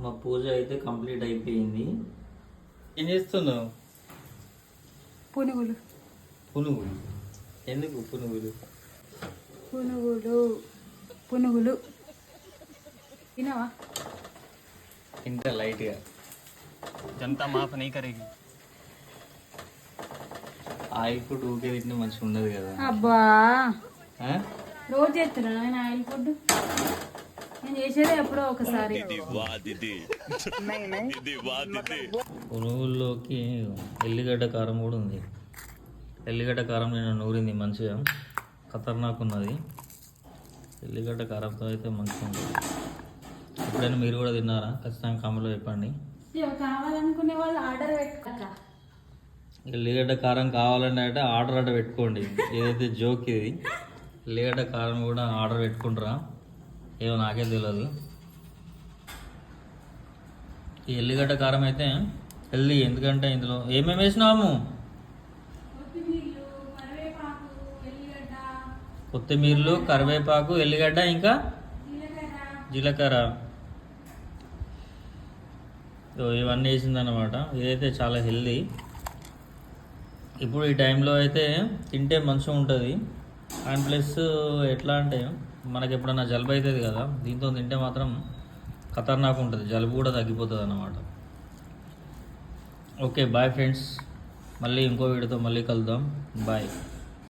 మా పూజ అయితే కంప్లీట్ అయిపోయింది. ఏం చేస్తున్నావు? పునుగులు. పునుగులు ఎందుకు? పునుగులు పునుగులు పునుగులు తినవా? తింటా లైట్గా. జనతా మాఫ్ नहीं करेगी. ఆయిల్ ఫుడ్ ఊకే తింటే మంచిగా ఉండదు కదా. అబ్బా ఆ? రోజు చేస్తున్నాను నేను ఆయిల్ ఫుడ్. నేను చేసేది ఎప్పుడో ఒకసారి. పునుగుల్లోకి ఎల్లిగడ్డ కారం కూడా ఉంది. ఎల్లిగడ్డ కారం నేను నూరింది మంచిగా, ఖతర్నాక్ ఉన్నది. ఎల్లిగడ్డ కారంతో అయితే మంచిగా ఉంటుంది. ఎప్పుడైనా మీరు కూడా తిన్నారా? ఖచ్చితంగా కామెంట్లో చెప్పండి. కావాలనుకునే వాళ్ళు ఆర్డర్ పెట్టుకోక. ఎల్లిగడ్డ కారం కావాలంటే అంటే ఆర్డర్ అట్ట పెట్టుకోండి. ఏదైతే జోక్ ఇది. ఎల్లిగడ్డ కారం కూడా ఆర్డర్ పెట్టుకుంటారా ఏమో నాకే తెలియదు. ఈ ఎల్లిగడ్డ కారం అయితే హెల్దీ, ఎందుకంటే ఇందులో ఏమేమి వేసినాము? కొత్తిమీరలు, కరివేపాకు, ఎల్లిగడ్డ, ఇంకా జీలకర్ర, ఇవన్నీ వేసిందన్నమాట. ఇదైతే చాలా హెల్దీ. ఇప్పుడు ఈ టైంలో అయితే తింటే మంచిగా ఉంటుంది. అండ్ ప్లస్ ఎట్లా అంటే మనకి ఎప్పుడన్నా జలుబు అవుతుంది కదా, దీంతో తింటే మాత్రం ఖతర్నాక్ ఉంటుంది, జలుబు కూడా తగ్గిపోతుంది అన్నమాట. ఓకే బాయ్ ఫ్రెండ్స్, మళ్ళీ ఇంకో వీడియోతో మళ్ళీ కలుద్దాం. బాయ్.